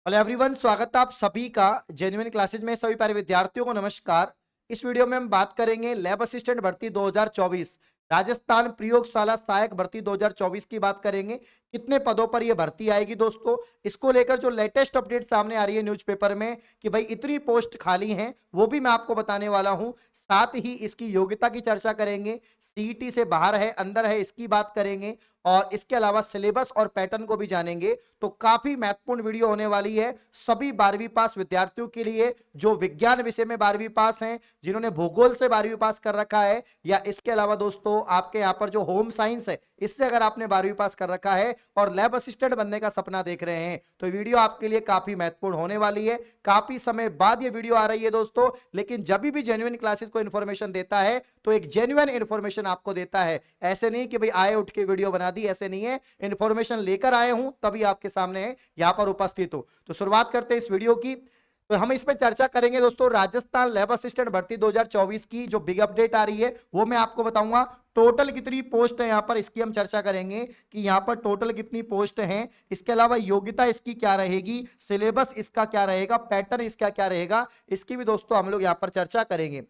Hello everyone, स्वागत है आप सभी का जेन्युइन क्लासेज में। सभी प्यारे विद्यार्थियों को नमस्कार। इस वीडियो में हम बात करेंगे लैब असिस्टेंट भर्ती 2024 राजस्थान प्रयोगशाला सहायक भर्ती 2024 की बात करेंगे। कितने पदों पर यह भर्ती आएगी दोस्तों, इसको लेकर जो लेटेस्ट अपडेट सामने आ रही है न्यूज़पेपर में कि भाई इतनी पोस्ट खाली हैं, वो भी मैं आपको बताने वाला हूं। साथ ही इसकी योग्यता की चर्चा करेंगे, सीईटी से बाहर है अंदर है इसकी बात करेंगे, और इसके अलावा सिलेबस और पैटर्न को भी जानेंगे। तो काफी महत्वपूर्ण वीडियो होने वाली है सभी 12वीं पास विद्यार्थियों के लिए, जो विज्ञान विषय में 12वीं पास हैं, जिन्होंने भूगोल से 12वीं पास कर रखा है, या इसके अलावा दोस्तों आपके यहां पर जो होम साइंस है इससे अगर आपने 12वीं पास कर रखा है और लैब असिस्टेंट बनने का सपना देख रहे हैं, तो वीडियो आपके लिए काफी महत्वपूर्ण होने वाली है। काफी समय बाद ये वीडियो आ रही है दोस्तों, लेकिन जब भी जेन्युइन क्लासेस को इंफॉर्मेशन देता है तो एक जेन्युइन इंफॉर्मेशन आपको देता है। ऐसे नहीं कि भाई आए उठ के वीडियो बना दी, ऐसे नहीं है। इंफॉर्मेशन लेकर आए हूं तभी आपके सामने यहां पर उपस्थित हो। तो शुरुआत करते हैं इस वीडियो की। तो हम इसमें चर्चा करेंगे दोस्तों राजस्थान लैब असिस्टेंट भर्ती 2024 की जो बिग अपडेट आ रही है वो मैं आपको बताऊंगा। टोटल कितनी पोस्ट है यहां पर इसकी हम चर्चा करेंगे कि यहां पर टोटल कितनी पोस्ट है। इसके अलावा योग्यता इसकी क्या रहेगी, सिलेबस इसका क्या रहेगा, पैटर्न इसका क्या रहेगा, इसकी भी दोस्तों हम लोग यहां पर चर्चा करेंगे।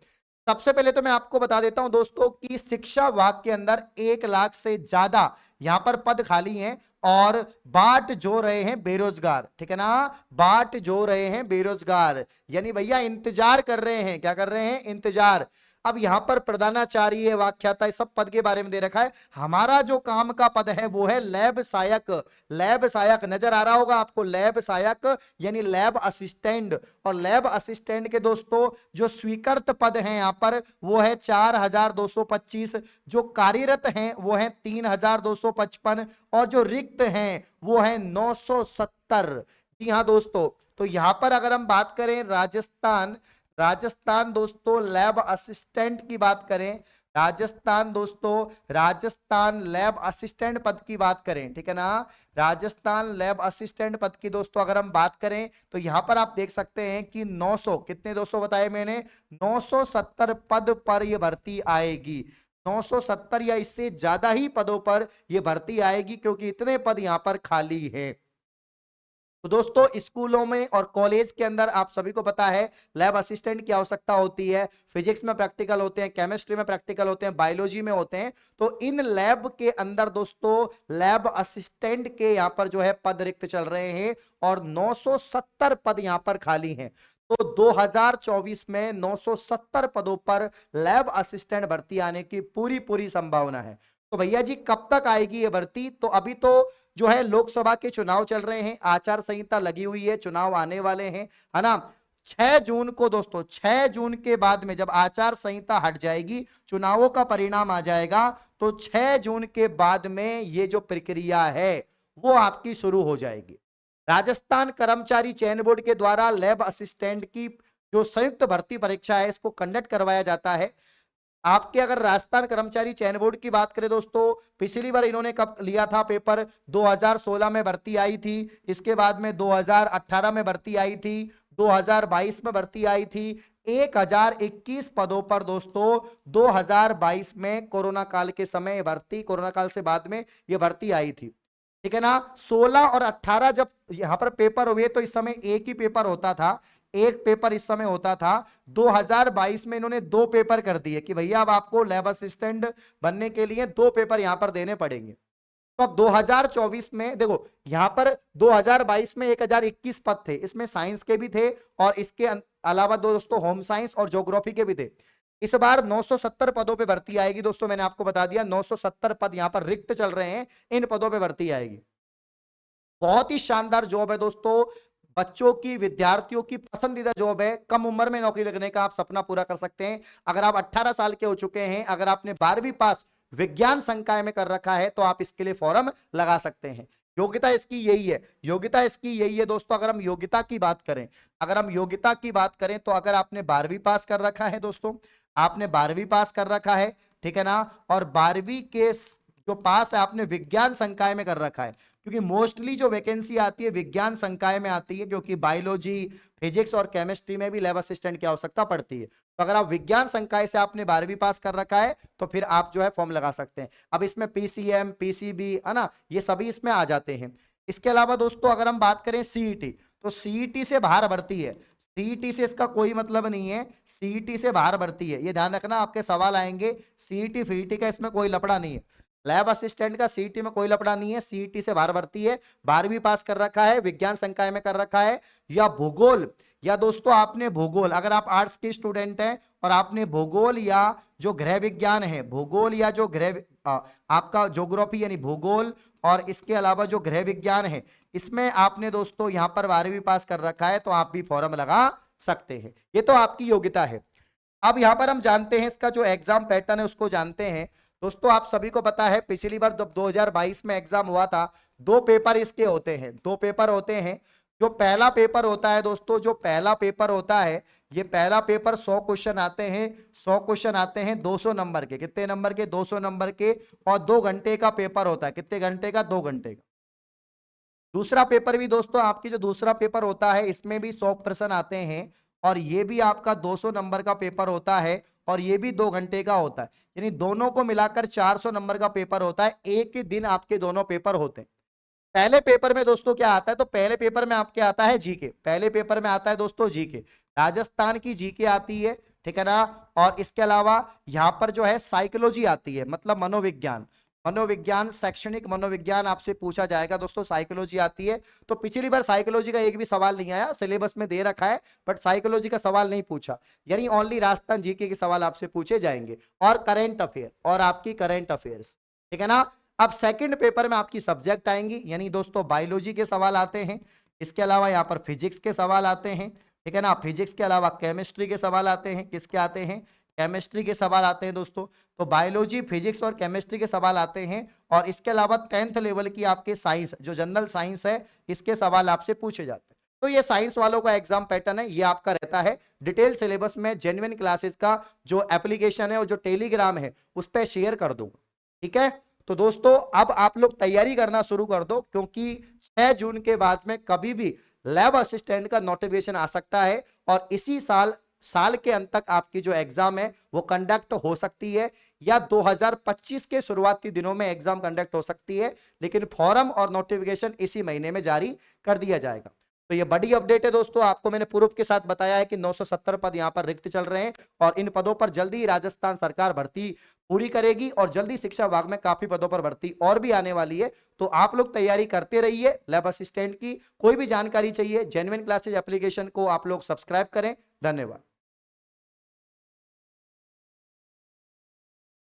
सबसे पहले तो मैं आपको बता देता हूं दोस्तों कि शिक्षा विभाग के अंदर 1 लाख से ज्यादा यहां पर पद खाली हैं और बाट जो रहे हैं बेरोजगार, ठीक है ना। बाट जो रहे हैं बेरोजगार यानी भैया इंतजार कर रहे हैं। क्या कर रहे हैं? इंतजार। अब यहां पर प्रधानाचार्य व्याख्याता इस सब पद के बारे में दे रखा है। हमारा जो काम का पद है वो है लैब सहायक। लैब सहायक नजर आ रहा होगा आपको, लैब सहायक यानी लैब असिस्टेंट। और लैब असिस्टेंट के दोस्तों जो स्वीकृत पद हैं यहां पर वो है 4225, जो कार्यरत हैं वो है 3255, और जो रिक्त हैं वो है 970। जी हाँ दोस्तों, तो यहां पर अगर हम बात करें राजस्थान राजस्थान दोस्तों लैब असिस्टेंट की बात करें, राजस्थान दोस्तों राजस्थान लैब असिस्टेंट पद की बात करें, ठीक है ना। राजस्थान लैब असिस्टेंट पद की दोस्तों अगर हम बात करें तो यहां पर आप देख सकते हैं कि 900 कितने दोस्तों बताए मैंने, 970 पद पर यह भर्ती आएगी। 970 या इससे ज्यादा ही पदों पर यह भर्ती आएगी क्योंकि इतने पद यहां पर खाली है। तो दोस्तों स्कूलों में और कॉलेज के अंदर आप सभी को पता है लैब असिस्टेंट की आवश्यकता होती है। फिजिक्स में प्रैक्टिकल होते हैं, केमिस्ट्री में प्रैक्टिकल होते हैं, बायोलॉजी में होते हैं। तो इन लैब के अंदर दोस्तों लैब असिस्टेंट के यहां पर जो है पद रिक्त चल रहे हैं और 970 पद यहां पर खाली हैं। तो 2024 में 970 पदों पर लैब असिस्टेंट भर्ती आने की पूरी पूरी संभावना है। तो भैया जी कब तक आएगी ये भर्ती? तो अभी तो जो है लोकसभा के चुनाव चल रहे हैं, आचार संहिता लगी हुई है, चुनाव आने वाले हैं, है ना। 6 जून को दोस्तों, 6 जून के बाद में जब आचार संहिता हट जाएगी, चुनावों का परिणाम आ जाएगा, तो 6 जून के बाद में ये जो प्रक्रिया है वो आपकी शुरू हो जाएगी। राजस्थान कर्मचारी चयन बोर्ड के द्वारा लैब असिस्टेंट की जो संयुक्त भर्ती परीक्षा है इसको कंडक्ट करवाया जाता है। आपके अगर राजस्थान कर्मचारी चयन बोर्ड की बात करें दोस्तों, पिछली बार इन्होंने कब लिया था पेपर? 2016 में भर्ती आई थी, इसके बाद में 2018 में भर्ती आई थी, 2022 में भर्ती आई थी। 1021 पदों पर दोस्तों 2022 में कोरोना काल के समय भर्ती, कोरोना काल से बाद में यह भर्ती आई थी, ठीक है ना। 16 और 18 जब यहां पर पेपर हुए तो इस समय एक ही पेपर होता था, एक पेपर इस समय होता था। 2022 में इन्होंने 2 पेपर कर दिए कि भैया अब आपको लैब असिस्टेंट बनने के लिए 2 पेपर यहां पर देने पड़ेंगे। तो अब 2024 में देखो यहां पर 2022 में 1021 पद थे, इसमें साइंस के भी थे और इसके अलावा दोस्तों होम साइंस और ज्योग्राफी के भी थे। इस बार 970 पदों पे भर्ती आएगी दोस्तों, मैंने आपको बता दिया 970 पद यहां पर रिक्त चल रहे हैं, इन पदों पे भर्ती आएगी। बहुत ही शानदार जॉब है दोस्तों, बच्चों की, विद्यार्थियों की पसंदीदा जॉब है। कम उम्र में नौकरी लगने का आप सपना पूरा कर सकते हैं। अगर आप 18 साल के हो चुके हैं, अगर आपने 12वीं पास विज्ञान संकाय में कर रखा है तो आप इसके लिए फॉर्म लगा सकते हैं। योग्यता इसकी यही है, योग्यता इसकी यही है दोस्तों। अगर हम योग्यता की बात करें, अगर हम योग्यता की बात करें तो अगर आपने 12वीं पास कर रखा है दोस्तों, आपने 12वीं पास कर रखा है, ठीक है ना, और 12वीं के जो पास है आपने विज्ञान संकाय में कर रखा है, क्योंकि मोस्टली जो वैकेंसी आती है विज्ञान संकाय में आती है, क्योंकि बायोलॉजी, फिजिक्स और केमिस्ट्री में भी लैब असिस्टेंट की आवश्यकता पड़ती है। तो अगर आप विज्ञान संकाय से आपने 12वीं पास कर रखा है तो फिर आप जो है फॉर्म लगा सकते हैं। अब इसमें पीसीएम, पीसीबी, है ना, ये सभी इसमें आ जाते हैं। इसके अलावा दोस्तों अगर हम बात करें सीईटी, तो सीईटी से बाहर भर्ती है, सीईटी से इसका कोई मतलब नहीं है, सीईटी से बाहर भर्ती है, ये ध्यान रखना, आपके सवाल आएंगे। सीईटी फीईटी का इसमें कोई लफड़ा नहीं है, लैब असिस्टेंट का सीईटी में कोई लफड़ा नहीं है, सीईटी से बाहर भर्ती है, 12वीं पास कर रखा है, विज्ञान संकाय में कर रखा है, या भूगोल, या दोस्तों आपने भूगोल, अगर आप आर्ट्स के स्टूडेंट हैं और आपने भूगोल या जो गृह विज्ञान है, भूगोल या जो आपका ज्योग्राफी यानी भूगोल, और इसके अलावा जो गृह विज्ञान है, इसमें आपने दोस्तों यहां पर 12वीं पास कर रखा है, तो आप भी फॉर्म लगा सकते हैं, ये तो आपकी योग्यता है। अब यहां पर हम जानते हैं इसका जो एग्जाम पैटर्न है उसको जानते हैं। दोस्तों आप सभी को पता है पिछली बार जब 2022 में एग्जाम हुआ था, 2 पेपर इसके होते हैं, 2 पेपर होते हैं। जो पहला पेपर होता है दोस्तों, जो पहला पेपर होता है, ये पहला पेपर 100 क्वेश्चन आते हैं, 100 क्वेश्चन आते हैं 200 नंबर के, कितने नंबर के, 200 नंबर के, और 2 घंटे का पेपर होता है, कितने घंटे का, 2 घंटे का। दूसरा पेपर भी दोस्तों आपकी जो दूसरा पेपर होता है इसमें भी 100 प्रश्न आते हैं, और ये भी आपका 200 नंबर का पेपर होता है, और ये भी 2 घंटे का होता है, यानी दोनों को मिलाकर 400 नंबर का पेपर होता है, एक ही दिन आपके दोनों पेपर होते हैं। पहले पेपर में दोस्तों क्या आता है, तो पहले पेपर में आपके आता है जीके, पहले पेपर में आता है दोस्तों जीके, राजस्थान की जीके आती है, ठीक है ना, और इसके अलावा यहां पर जो है साइकोलॉजी आती है, मतलब मनोविज्ञान, मनोविज्ञान, शैक्षणिक मनोविज्ञान आपसे पूछा जाएगा दोस्तों, साइकोलॉजी आती है। तो पिछली बार साइकोलॉजी का एक भी सवाल नहीं आया, सिलेबस में दे रखा है बट साइकोलॉजी का सवाल नहीं पूछा, यानी ओनली राजस्थान जीके के सवाल आपसे पूछे जाएंगे, और करंट अफेयर, और आपकी करंट अफेयर्स, ठीक है ना। अब सेकंड पेपर में आपकी सब्जेक्ट आएंगी, यानी दोस्तों बायोलॉजी के सवाल आते हैं, इसके अलावा यहाँ पर फिजिक्स के सवाल आते हैं, ठीक है ना, फिजिक्स के अलावा केमिस्ट्री के सवाल आते हैं, किसके आते हैं, केमिस्ट्री के सवाल आते हैं दोस्तों। तो बायोलॉजी, फिजिक्स और केमिस्ट्री के सवाल आते हैं, और इसके अलावा 10th लेवल की आपके साइंस, जो जनरल साइंस है, इसके सवाल आपसे पूछे जाते हैं। तो ये साइंस वालों का एग्जाम पैटर्न है, ये आपका रहता है। डिटेल सिलेबस में जेन्युइन क्लासेस का जो एप्लीकेशन है और जो टेलीग्राम है उस पर शेयर कर दूंगा, ठीक है। तो दोस्तों अब आप लोग तैयारी करना शुरू कर दो, क्योंकि 6 जून के बाद में कभी भी लैब असिस्टेंट का नोटिफिकेशन आ सकता है, और इसी साल के अंत तक आपकी जो एग्जाम है वो कंडक्ट हो सकती है, या 2025 के शुरुआती दिनों में एग्जाम कंडक्ट हो सकती है, लेकिन फॉर्म और नोटिफिकेशन इसी महीने में जारी कर दिया जाएगा। तो ये बड़ी अपडेट है दोस्तों, आपको मैंने प्रूफ के साथ बताया है कि 970 पद यहां पर रिक्त चल रहे हैं, और इन पदों पर जल्दी ही राजस्थान सरकार भर्ती पूरी करेगी, और जल्दी शिक्षा विभाग में काफी पदों पर भर्ती और भी आने वाली है। तो आप लोग तैयारी करते रहिए लैब असिस्टेंट की। कोई भी जानकारी चाहिए, जेन्युइन क्लासेज एप्लीकेशन को आप लोग सब्सक्राइब करें। धन्यवाद।